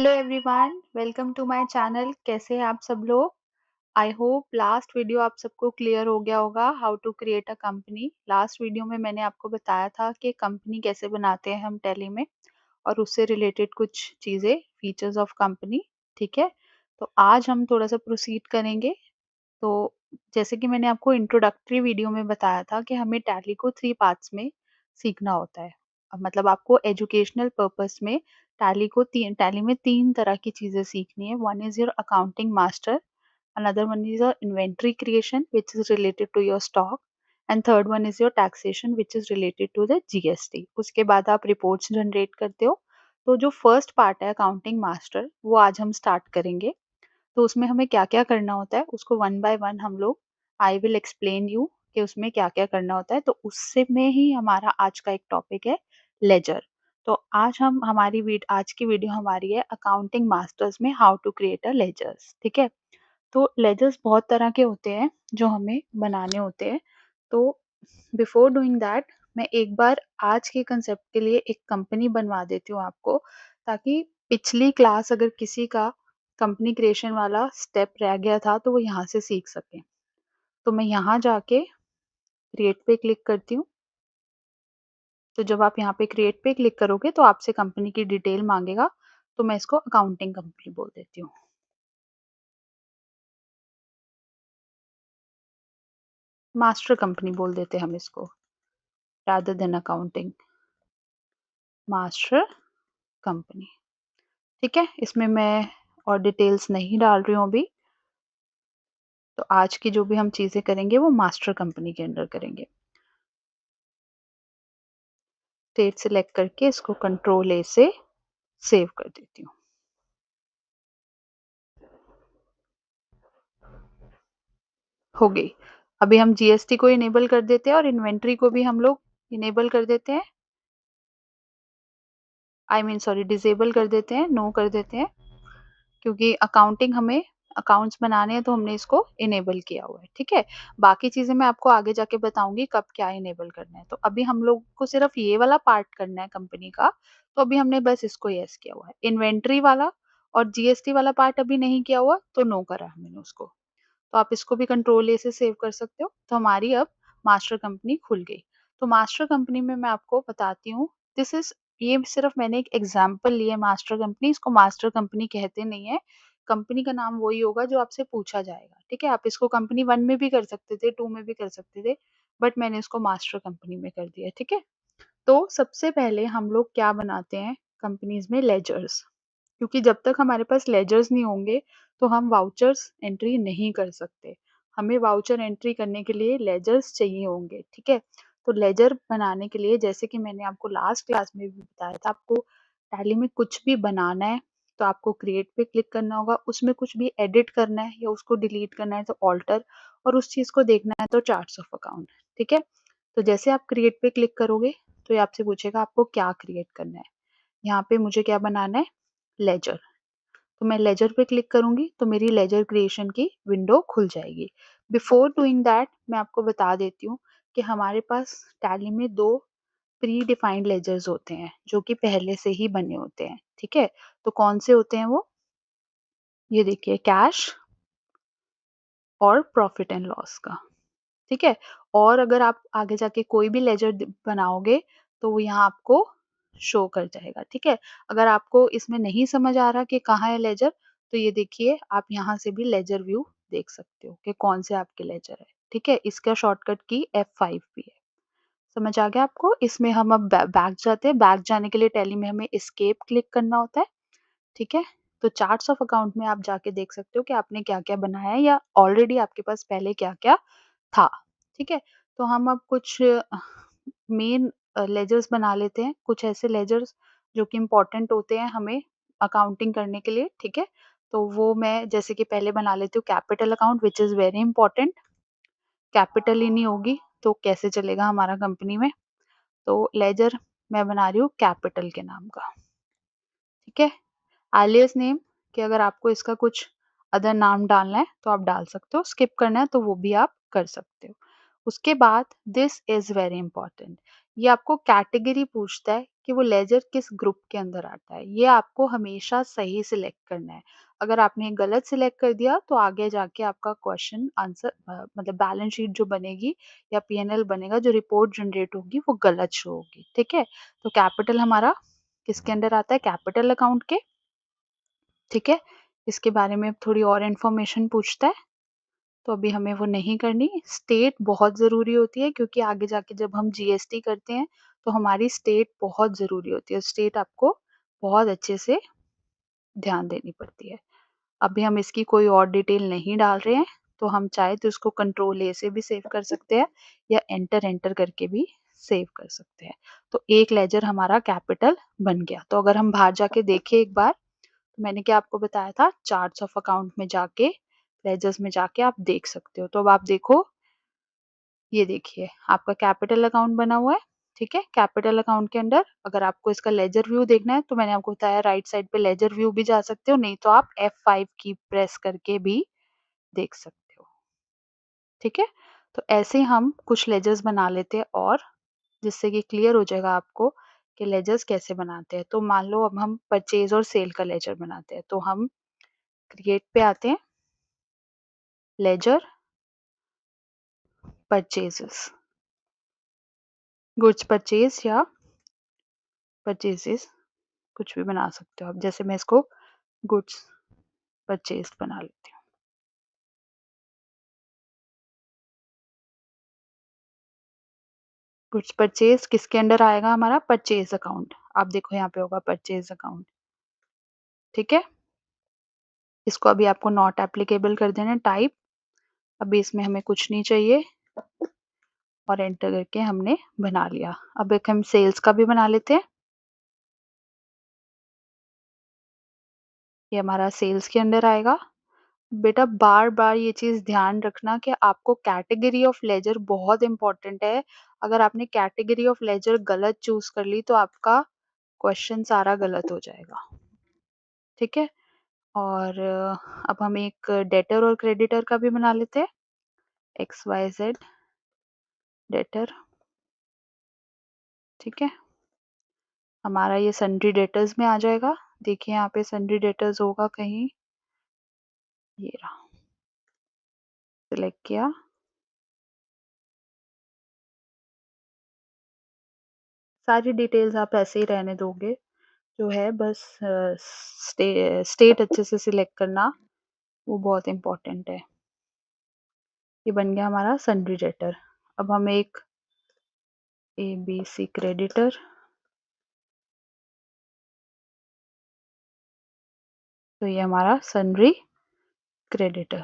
Hello everyone, welcome to my channel. कैसे हैं आप सब लोग? आई होप लास्ट वीडियो आप सबको क्लियर हो गया होगा how to create a company. Last video में मैंने आपको बताया था कि कंपनी कैसे बनाते हैं हम टैली में और उससे रिलेटेड कुछ चीज़ें, फीचर्स ऑफ कंपनी। ठीक है, तो आज हम थोड़ा सा प्रोसीड करेंगे। तो जैसे कि मैंने आपको इंट्रोडक्टरी वीडियो में बताया था कि हमें टैली को 3 पार्ट्स में सीखना होता है। मतलब आपको एजुकेशनल पर्पस में टैली में 3 तरह की चीज़ें सीखनी है। One is your accounting master, another one is your inventory creation which is related to your stock and third one is your taxation which is related to the GST. उसके बाद आप रिपोर्ट्स जनरेट करते हो। तो जो first part है accounting master, वो आज हम स्टार्ट करेंगे। तो उसमें हमें क्या-क्या करना होता है, उसको वन बाय वन हम लोग आई विल एक्सप्लेन यू कि उसमें क्या-क्या करना होता है। तो उससे में ही हमारा आज का एक टॉपिक है लेजर। तो आज की वीडियो हमारी है अकाउंटिंग मास्टर्स में how to create a ledgers. ठीक है? तो लेजर्स बहुत तरह के होते हैं जो हमें बनाने होते हैं। तो बिफोर डूइंग दैट मैं एक बार आज के कंसेप्ट के लिए एक कंपनी बनवा देती हूँ आपको, ताकि पिछली क्लास अगर किसी का कंपनी क्रिएशन वाला स्टेप रह गया था तो वो यहाँ से सीख सके। तो मैं यहाँ जाके क्रिएट पे क्लिक करती हूँ। तो जब आप यहाँ पे क्रिएट पे क्लिक करोगे तो आपसे कंपनी की डिटेल मांगेगा। तो मैं इसको अकाउंटिंग कंपनी बोल देती हूँ। मास्टर कंपनी बोल देते हैं हम इसको, rather than accounting. Master company. ठीक है, इसमें मैं और डिटेल्स नहीं डाल रही हूँ अभी। तो आज की जो भी हम चीज़ें करेंगे वो मास्टर कंपनी के अंडर करेंगे। स्टेट सिलेक्ट करके इसको कंट्रोल ए से सेव कर देती हूँ। हो गई। अभी हम जीएसटी को इनेबल कर देते हैं और इन्वेंट्री को भी हम लोग इनेबल कर देते हैं। डिसेबल कर देते हैं, नो कर देते हैं, क्योंकि हमें अकाउंट्स बनाने हैं तो हमने इसको इनेबल किया हुआ है। ठीक है, बाकी चीजें मैं आपको आगे जाके बताऊंगी कब क्या इनेबल करना है। तो अभी हम लोग को सिर्फ ये वाला पार्ट करना है कंपनी का। तो अभी हमने बस इसको यस किया हुआ है। इन्वेंट्री वाला और जीएसटी वाला पार्ट अभी नहीं किया हुआ तो नो करा है मैंने उसको। तो आप इसको भी कंट्रोल ए से सेव कर सकते हो। तो हमारी अब मास्टर कंपनी खुल गई। तो मास्टर कंपनी में मैं आपको बताती हूँ, दिस इज ये सिर्फ मैंने एक एग्जांपल लिया मास्टर कंपनी। इसको मास्टर कंपनी कहते नहीं है। कंपनी का नाम वही होगा जो आपसे पूछा जाएगा। ठीक है, आप इसको कंपनी 1 में भी कर सकते थे, 2 में भी कर सकते थे, बट मैंने इसको मास्टर कंपनी में कर दिया। ठीक है, तो सबसे पहले हम लोग क्या बनाते हैं कंपनीज में, लेजर्स। क्योंकि जब तक हमारे पास लेजर्स नहीं होंगे तो हम वाउचर्स एंट्री नहीं कर सकते। हमें वाउचर एंट्री करने के लिए लेजर्स चाहिए होंगे। ठीक है, तो लेजर बनाने के लिए जैसे कि मैंने आपको लास्ट क्लास में भी बताया था, आपको टैली में कुछ भी बनाना है तो आपको क्रिएट पे क्लिक करना होगा। उसमें कुछ भी एडिट करना है या उसको डिलीट करना है तो ऑल्टर, और उस चीज को देखना है तो चार्ट्स ऑफ अकाउंट। ठीक है, तो जैसे आप क्रिएट पे क्लिक करोगे तो ये आपसे पूछेगा आपको क्या क्रिएट करना है। यहाँ पे मुझे क्या बनाना है, लेजर। तो मैं लेजर पे क्लिक करूंगी तो मेरी लेजर क्रिएशन की विंडो खुल जाएगी। बिफोर डूइंग दैट मैं आपको बता देती हूँ कि हमारे पास टैली में 2 प्री डिफाइंड लेजर्स होते हैं जो कि पहले से ही बने होते हैं। ठीक है, तो कौन से होते हैं वो, ये देखिए, कैश और प्रॉफिट एंड लॉस का। ठीक है, और अगर आप आगे जाके कोई भी लेजर बनाओगे तो वो यहाँ आपको शो कर जाएगा। ठीक है, अगर आपको इसमें नहीं समझ आ रहा कि कहाँ है लेजर, तो ये देखिए, आप यहाँ से भी लेजर व्यू देख सकते हो कि कौन से आपके लेजर है। ठीक है, इसका शॉर्टकट की F5 भी है। समझ आ गया आपको? इसमें हम अब बैक जाते हैं। बैक जाने के लिए टैली में हमें एस्केप क्लिक करना होता है। ठीक है, तो चार्ट्स ऑफ अकाउंट में आप जाके देख सकते हो कि आपने क्या क्या बनाया है या ऑलरेडी आपके पास पहले क्या क्या था। ठीक है, तो हम अब कुछ मेन लेजर्स बना लेते हैं, कुछ ऐसे लेजर्स जो कि इम्पोर्टेंट होते हैं हमें अकाउंटिंग करने के लिए। ठीक है, तो वो मैं जैसे कि पहले बना लेती हूँ capital account which is very important. Capital ही नहीं होगी तो कैसे चलेगा हमारा कंपनी में। तो लेजर मैं बना रही हूँ कैपिटल के नाम का। ठीक है, एलियास नेम कि अगर आपको इसका कुछ अदर नाम डालना है तो आप डाल सकते हो, स्किप करना है तो वो भी आप कर सकते हो। उसके बाद दिस इज वेरी इंपॉर्टेंट, ये आपको कैटेगरी पूछता है कि वो लेजर किस ग्रुप के अंदर आता है। ये आपको हमेशा सही सिलेक्ट करना है। अगर आपने गलत सिलेक्ट कर दिया तो आगे जाके आपका क्वेश्चन आंसर मतलब बैलेंस शीट जो बनेगी या पीएनएल बनेगा, जो रिपोर्ट जनरेट होगी वो गलत शो होगी, ठीक है? तो कैपिटल हमारा किसके अंडर आता है? कैपिटल अकाउंट के, ठीक है? इसके बारे में थोड़ी और इन्फॉर्मेशन पूछता है, तो अभी हमें वो नहीं करनी। स्टेट बहुत ज़रूरी होती है क्योंकि आगे जाके जब हम जीएसटी करते हैं, तो हमारी स्टेट बहुत ज़रूरी होती है। स्टेट आपको बहुत अच्छे से ध्यान देनी पड़ती है। अभी हम इसकी कोई और डिटेल नहीं डाल रहे हैं, तो हम चाहे तो इसको कंट्रोल ए से भी सेव कर सकते हैं या एंटर एंटर करके भी सेव कर सकते हैं। तो एक लेजर हमारा कैपिटल बन गया। तो अगर हम बाहर जाके देखें एक बार, तो मैंने क्या आपको बताया था, चार्ट्स ऑफ अकाउंट में जाके, लेजर्स में जाके आप देख सकते हो। तो अब आप देखो, ये देखिए आपका कैपिटल अकाउंट बना हुआ है, ठीक है? कैपिटल अकाउंट के अंदर अगर आपको इसका लेजर व्यू देखना है, तो मैंने आपको बताया राइट साइड पे लेजर व्यू भी जा सकते हो, नहीं तो आप F5 की प्रेस करके भी देख सकते हो, ठीक है? तो ऐसे हम कुछ लेजर्स बना लेते हैं, और जिससे कि क्लियर हो जाएगा आपको कि लेजर्स कैसे बनाते हैं। तो मान लो अब हम परचेज और सेल का लेजर बनाते हैं, तो हम क्रिएट पे आते हैं, लेजर, परचेजेस, गुड्स परचेज या परचेजेस, कुछ भी बना सकते हो आप। जैसे मैं इसको गुड्स परचेज बना लेती हूँ। गुड्स परचेज किसके अंडर आएगा? हमारा परचेज अकाउंट। आप देखो यहाँ पे होगा परचेज अकाउंट, ठीक है? इसको अभी आपको नॉट एप्लीकेबल कर देना है, टाइप। अभी इसमें हमें कुछ नहीं चाहिए, और एंटर करके हमने बना लिया। अब एक हम सेल्स का भी बना लेते हैं। ये हमारा सेल्स के अंडर आएगा। बेटा बार-बार ये चीज़ ध्यान रखना कि आपको कैटेगरी ऑफ लेजर बहुत इम्पोर्टेंट है। अगर आपने कैटेगरी ऑफ लेजर गलत चूज़ कर ली, तो आपका क्वेश्चन सारा गलत हो जाएगा, ठीक है? और अब हम एक डेटर और क्रेडिटर का भी बना लेते हैं। एक्स वाई जेड डेटर, ठीक है? हमारा ये सन्ड्री डेटर्स में आ जाएगा। देखिए यहाँ पे सन्ड्री डेटर्स होगा कहीं, ये रहा, सिलेक्ट किया। सारी डिटेल्स आप ऐसे ही रहने दोगे, जो है बस स्टेट अच्छे से सिलेक्ट करना, वो बहुत इम्पोर्टेंट है। ये बन गया हमारा सन्ड्री डेटर। अब हम एक ABC क्रेडिटर, तो ये हमारा सन्ड्री क्रेडिटर,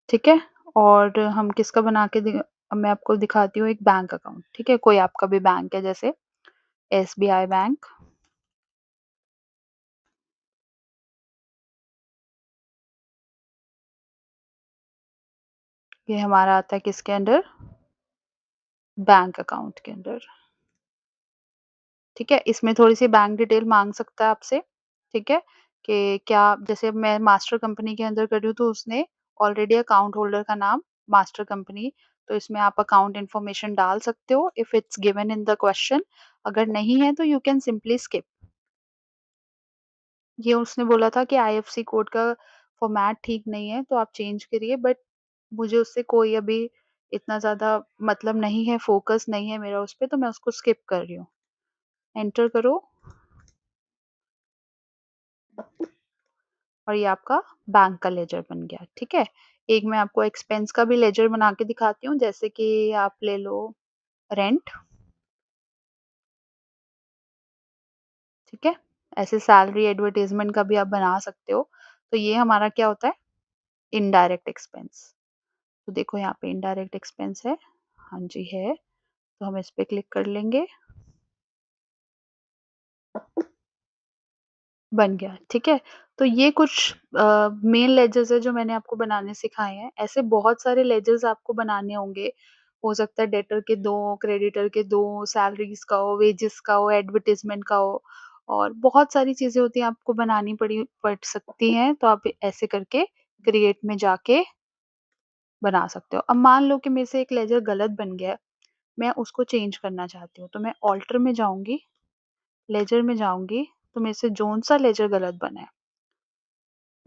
ठीक है? और हम किसका बना के अब मैं आपको दिखाती हूँ एक बैंक अकाउंट, ठीक है? कोई आपका भी बैंक है, जैसे SBI बैंक। ये हमारा आता है किसके अंडर? बैंक अकाउंट के अंदर, ठीक है? इसमें थोड़ी-सी बैंक डिटेल माँग सकता है आपसे, ठीक है? कि क्या, जैसे अब मैं मास्टर कंपनी के अंदर कर रही हूँ, तो उसने ऑलरेडी अकाउंट होल्डर का नाम मास्टर कंपनी, तो इसमें आप अकाउंट इन्फॉर्मेशन डाल सकते हो if it's given in the question. अगर नहीं है तो यू कैन सिंपली स्किप। ये उसने बोला था कि आईएफएससी कोड का फॉर्मेट ठीक नहीं है, तो आप चेंज करिए, बट मुझे उससे कोई अभी इतना ज़्यादा मतलब नहीं है, फ़ोकस नहीं है मेरा उस पे, तो मैं उसको स्किप कर रही हूँ। एंटर करो, और ये आपका बैंक का लेजर बन गया, ठीक है? एक मैं आपको एक्सपेंस का भी लेजर बना के दिखाती हूँ, जैसे कि आप ले लो रेंट, ठीक है? ऐसे सैलरी एडवर्टाइज़मेंट का भी आप बना सकते हो। तो ये हमारा क्या होता है? Indirect expense. तो देखो यहाँ पे इनडायरेक्ट एक्सपेंस है। हाँ जी, है। तो हम इस पे क्लिक कर लेंगे, बन गया, ठीक है? तो ये कुछ मेन लेजर्स है जो मैंने आपको बनाने सिखाए हैं। ऐसे बहुत सारे लेजर्स आपको बनाने होंगे। हो सकता है डेटर के 2, क्रेडिटर के 2, सैलरीज़ का हो, वेजेस का हो, एडवर्टाइज़मेंट का हो, और बहुत सारी चीज़ें होती हैं आपको बनानी पड़ सकती हैं। तो आप ऐसे करके क्रिएट में जाके बना सकते हो। अब मान लो कि मेरे से एक लेजर गलत बन गया है, मैं उसको चेंज करना चाहती हूँ, तो मैं ऑल्टर में जाऊँगी, लेजर में जाऊँगी, तो मेरे से जौन-सा लेजर गलत बना है,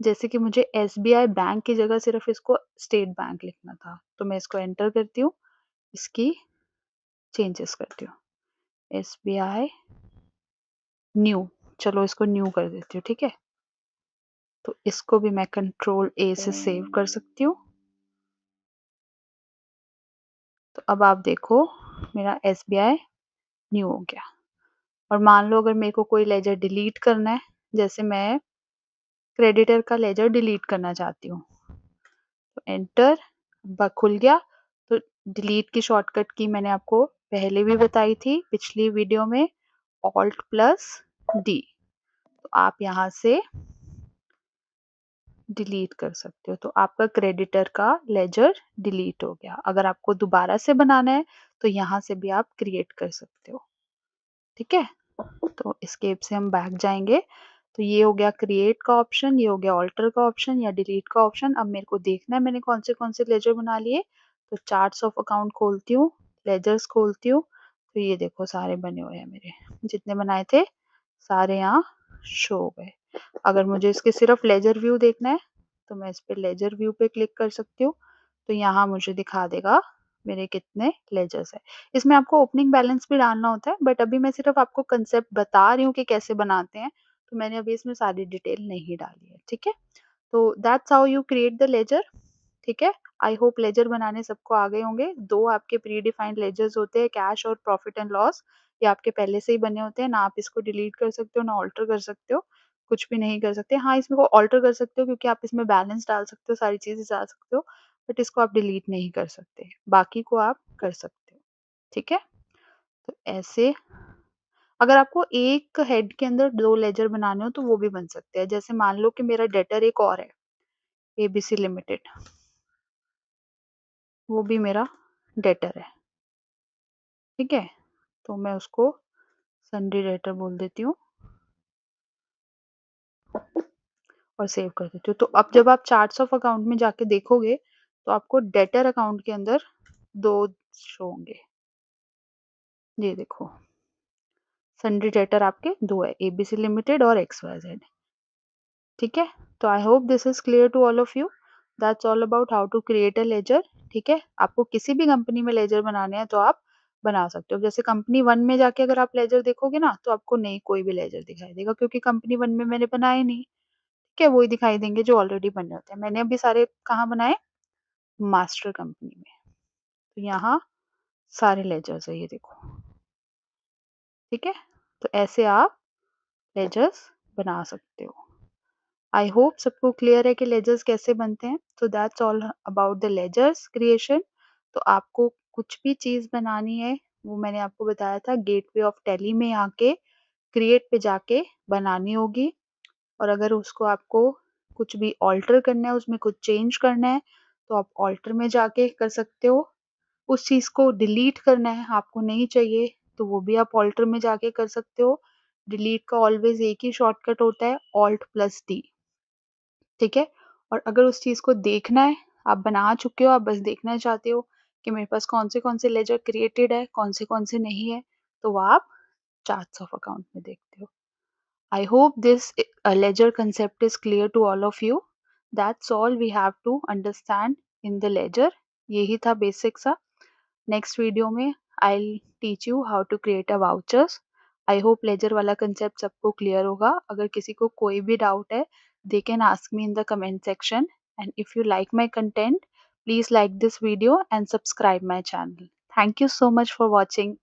जैसे कि मुझे एसबीआई बैंक की जगह सिर्फ़ इसको स्टेट बैंक लिखना था, तो मैं इसको एंटर करती हूँ, इसकी चेंजेस करती हूँ। एसबीआई न्यू, चलो इसको न्यू कर देती हूँ, ठीक है? तो इसको भी मैं कंट्रोल ए से सेव कर सकती हूँ। तो अब आप देखो मेरा एसबीआई न्यू हो गया। और मान लो अगर मेरे को कोई लेजर डिलीट करना है, जैसे मैं क्रेडिटर का लेजर डिलीट करना चाहती हूँ, तो एंटर, खुल गया। तो डिलीट की शॉर्टकट की मैंने आपको पहले भी बताई थी पिछली वीडियो में, ऑल्ट प्लस डी। तो आप यहाँ से डिलीट कर सकते हो, तो आपका क्रेडिटर का लेजर डिलीट हो गया। अगर आपको दोबारा से बनाना है तो यहाँ से भी आप क्रिएट कर सकते हो, ठीक है? तो एस्केप से हम बैक जाएंगे। तो ये हो गया क्रिएट का ऑप्शन, ये हो गया ऑल्टर का ऑप्शन या डिलीट का ऑप्शन। अब मेरे को देखना है मैंने कौन से लेजर बना लिए। तो चार्ट्स ऑफ अकाउंट खोलती हूँ, लेजर्स खोलती हूँ, तो ये देखो सारे बने हुए हैं मेरे, जितने बनाए थे सारे यहाँ शो हो गए। अगर मुझे इसके सिर्फ लेजर व्यू देखना है तो मैं इस पे लेजर व्यू पे क्लिक कर सकती हूँ। तो यहाँ मुझे दिखा देगा मेरे कितने लेजर्स है। इसमें आपको ओपनिंग बैलेंस भी डालना होता है, बट अभी मैं सिर्फ आपको कंसेप्ट बता रही हूँ कि कैसे बनाते हैं, तो मैंने अभी इसमें सारी डिटेल नहीं डाली है, ठीक है? तो that's how you create the ledger, ठीक है? आई होप लेजर बनाने सबको आ गए होंगे। 2 आपके प्री डिफाइंड लेजर्स होते हैं, कैश और प्रॉफिट एंड लॉस। ये आपके पहले से ही बने होते हैं, ना आप इसको डिलीट कर सकते हो, ना ऑल्टर कर सकते हो, कुछ भी नहीं कर सकते। हाँ, इसमें को ऑल्टर कर सकते हो क्योंकि आप इसमें बैलेंस डाल सकते हो, सारी चीज़ें डाल सकते हो, बट इसको आप डिलीट नहीं कर सकते। बाकी को आप कर सकते हो, ठीक है? तो ऐसे अगर आपको एक हेड के अंदर 2 लेजर बनाने हो तो वो भी बन सकते हैं। जैसे मान लो कि मेरा डेटर एक और है, एबीसी लिमिटेड, वो भी मेरा डेटर है, ठीक है? तो मैं उसको सन्डे डेटर बोल देती हूँ और सेव कर देती हूँ। तो अब जब आप चार्ट्स ऑफ अकाउंट में जाके देखोगे, तो आपको डेटर अकाउंट के अंदर 2 शो होंगे। ये देखो, सन्डे डेटर आपके 2 है, एबीसी लिमिटेड और एक्सवाईजेड, ठीक है? तो I hope this is clear to all of you. That's all about how to create a ledger, ठीक है? आपको किसी भी कंपनी में लेजर बनाने हैं तो आप बना सकते हो। जैसे कंपनी 1 में जाके अगर आप लेजर देखोगे ना, तो आपको नहीं कोई भी लेजर दिखाई देगा क्योंकि कंपनी 1 में मैंने बनाए नहीं, ठीक है? वही दिखाई देंगे जो ऑलरेडी बने होते हैं। मैंने अभी सारे कहाँ बनाए? मास्टर कंपनी में। तो यहाँ सारे लेजर्स है, ये देखो, ठीक है? तो ऐसे आप लेजर्स बना सकते हो। आई होप सबको क्लियर है कि लेजर्स कैसे बनते हैं। तो that's all about the ledgers creation. तो आपको कुछ भी चीज़ बनानी है, वो मैंने आपको बताया था गेटवे ऑफ टैली में आके क्रिएट पे जाके बनानी होगी। और अगर उसको आपको कुछ भी ऑल्टर करना है, उसमें कुछ चेंज करना है, तो आप ऑल्टर में जाके कर सकते हो। उस चीज़ को डिलीट करना है, आपको नहीं चाहिए, तो वो भी आप ऑल्टर में जाके कर सकते हो। डिलीट का ऑलवेज़ एक ही शॉर्टकट होता है, ऑल्ट प्लस डी। ठीक है? और अगर उस चीज़ को देखना है, आप बना चुके हो, आप बस देखना चाहते हो कि मेरे पास कौन से लेजर क्रिएटेड है, कौन से नहीं है, तो वो आप चार्ट्स ऑफ अकाउंट में देखते हो। I hope this ledger concept is clear to all of you. That's all we have to understand in the ledger. यही था बेसिक सा। नेक्स्ट वीडियो में I'll teach you how to create a vouchers. I hope ledger वाला concept सबको clear होगा। अगर किसी को कोई भी डाउट है, they can ask me in the comment section. And if you like my content, please like this video and subscribe my channel. Thank you so much for watching.